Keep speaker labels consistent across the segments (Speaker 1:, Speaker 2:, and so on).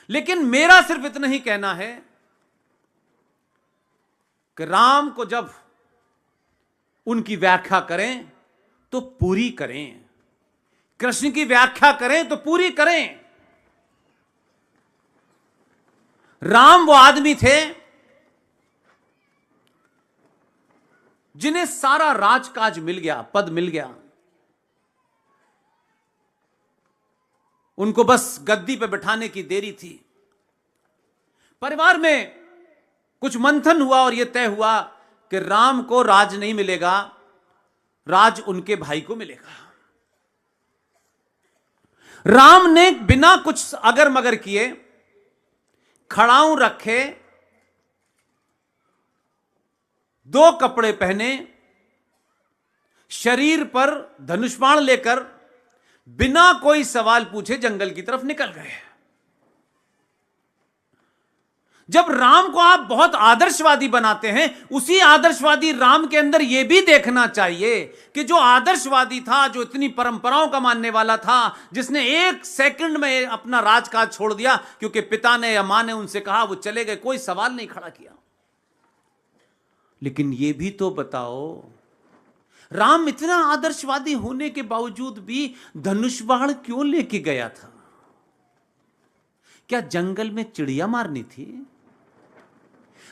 Speaker 1: लेकिन मेरा सिर्फ इतना ही कहना है कि राम को जब उनकी व्याख्या करें तो पूरी करें, कृष्ण की व्याख्या करें तो पूरी करें। राम वो आदमी थे जिन्हें सारा राजकाज मिल गया, पद मिल गया, उनको बस गद्दी पे बैठाने की देरी थी। परिवार में कुछ मंथन हुआ और यह तय हुआ कि राम को राज नहीं मिलेगा, राज उनके भाई को मिलेगा। राम ने बिना कुछ अगर मगर किए खड़ाऊं रखे, 2 कपड़े पहने, शरीर पर धनुष बाण लेकर बिना कोई सवाल पूछे जंगल की तरफ निकल गए। जब राम को आप बहुत आदर्शवादी बनाते हैं, उसी आदर्शवादी राम के अंदर यह भी देखना चाहिए कि जो आदर्शवादी था, जो इतनी परंपराओं का मानने वाला था, जिसने 1 सेकंड में अपना राजकाज छोड़ दिया क्योंकि पिता ने या मां ने उनसे कहा, वो चले गए, कोई सवाल नहीं खड़ा किया। लेकिन यह भी तो बताओ, राम इतना आदर्शवादी होने के बावजूद भी धनुष बाण क्यों लेके गया था? क्या जंगल में चिड़िया मारनी थी?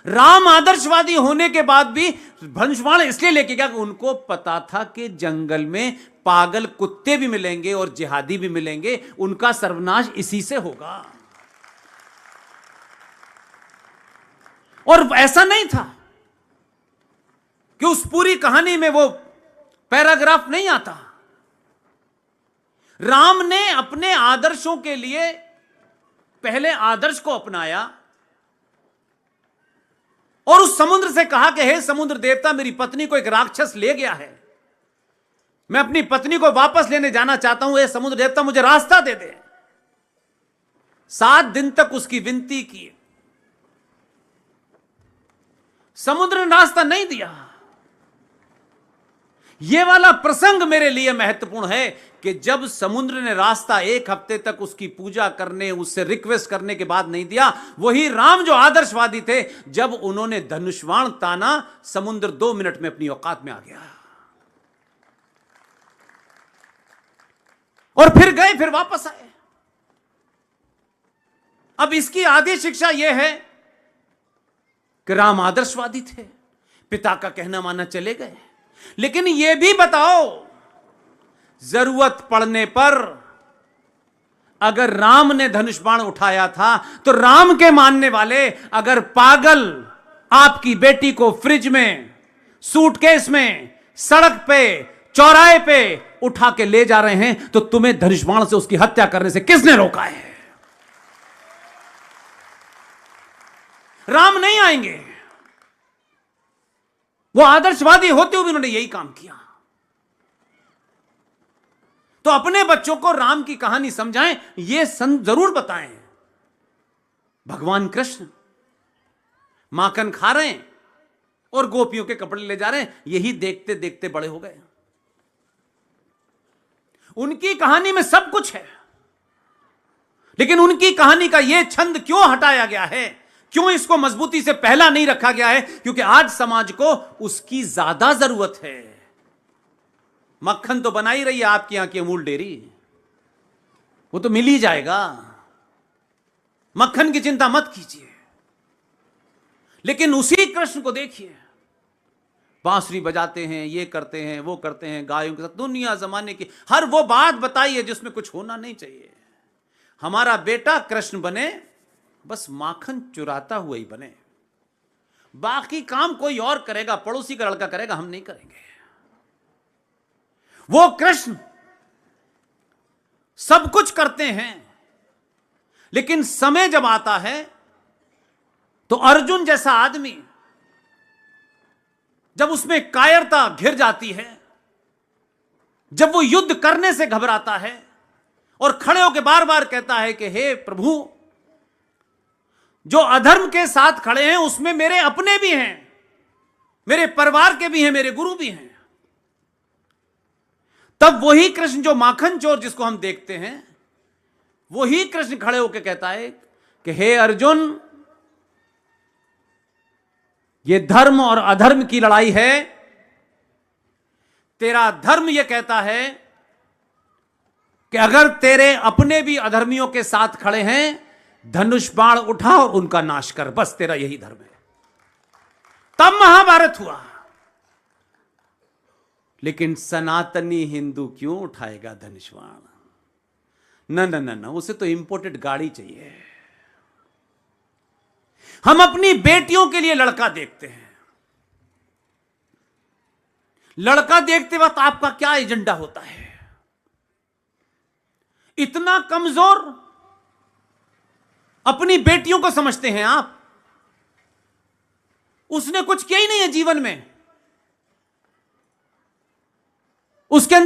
Speaker 1: राम आदर्शवादी होने के बाद भी धनुष बाण इसलिए लेके गया कि उनको पता था कि जंगल में पागल कुत्ते भी मिलेंगे और जिहादी भी मिलेंगे, उनका सर्वनाश इसी से होगा। और ऐसा नहीं था कि उस पूरी कहानी में वो पैराग्राफ नहीं आता। राम ने अपने आदर्शों के लिए पहले आदर्श को अपनाया और उस समुद्र से कहा कि हे समुद्र देवता, मेरी पत्नी को एक राक्षस ले गया है, मैं अपनी पत्नी को वापस लेने जाना चाहता हूं, हे समुद्र देवता मुझे रास्ता दे दे। 7 दिन तक उसकी विनती की, समुद्र ने रास्ता नहीं दिया। यह वाला प्रसंग मेरे लिए महत्वपूर्ण है कि जब समुद्र ने रास्ता 1 हफ्ते तक उसकी पूजा करने, उससे रिक्वेस्ट करने के बाद नहीं दिया, वही राम जो आदर्शवादी थे, जब उन्होंने धनुष्वाण ताना, समुद्र 2 मिनट में अपनी औकात में आ गया और फिर गए, फिर वापस आए। अब इसकी आधी शिक्षा यह है कि राम आदर्शवादी थे, पिता का कहना माना चले गए। लेकिन यह भी बताओ, जरूरत पड़ने पर अगर राम ने धनुष बाण उठाया था तो राम के मानने वाले अगर पागल आपकी बेटी को फ्रिज में, सूटकेस में, सड़क पे, चौराहे पे उठा के ले जा रहे हैं तो तुम्हें धनुष बाण से उसकी हत्या करने से किसने रोका है? राम नहीं आएंगे। वो आदर्शवादी होते हुए भी उन्होंने यही काम किया। तो अपने बच्चों को राम की कहानी समझाएं, ये जरूर बताएं। भगवान कृष्ण माखन खा रहे हैं और गोपियों के कपड़े ले जा रहे हैं, यही देखते देखते बड़े हो गए। उनकी कहानी में सब कुछ है, लेकिन उनकी कहानी का यह छंद क्यों हटाया गया है, क्यों इसको मजबूती से पहला नहीं रखा गया है? क्योंकि आज समाज को उसकी ज्यादा जरूरत है। मक्खन तो बना ही रही है आपकी यहां की अमूल डेयरी, वो तो मिल ही जाएगा, मक्खन की चिंता मत कीजिए। लेकिन उसी कृष्ण को देखिए, बांसुरी बजाते हैं, ये करते हैं, वो करते हैं, गायों के साथ दुनिया जमाने की हर वो बात बताइए जिसमें कुछ होना नहीं चाहिए। हमारा बेटा कृष्ण बने, बस माखन चुराता हुआ ही बने, बाकी काम कोई और करेगा, पड़ोसी का लड़का करेगा, हम नहीं करेंगे। वो कृष्ण सब कुछ करते हैं, लेकिन समय जब आता है तो अर्जुन जैसा आदमी जब उसमें कायरता घिर जाती है, जब वो युद्ध करने से घबराता है और खड़े होकर बार बार कहता है कि हे प्रभु, जो अधर्म के साथ खड़े हैं उसमें मेरे अपने भी हैं, मेरे परिवार के भी हैं, मेरे गुरु भी हैं, तब वही कृष्ण जो माखन चोर जिसको हम देखते हैं, वही कृष्ण खड़े होकर कहता है कि हे अर्जुन, ये धर्म और अधर्म की लड़ाई है। तेरा धर्म यह कहता है कि अगर तेरे अपने भी अधर्मियों के साथ खड़े हैं, धनुष बाण उठा और उनका नाश कर, बस तेरा यही धर्म है। तब महाभारत हुआ। लेकिन सनातनी हिंदू क्यों उठाएगा धनुष बाण? न न न न, उसे तो इंपोर्टेड गाड़ी चाहिए। हम अपनी बेटियों के लिए लड़का देखते हैं। लड़का देखते वक्त आपका क्या एजेंडा होता है? इतना कमजोर अपनी बेटियों को समझते हैं आप। उसने कुछ किया ही नहीं है जीवन में, उसके अंदर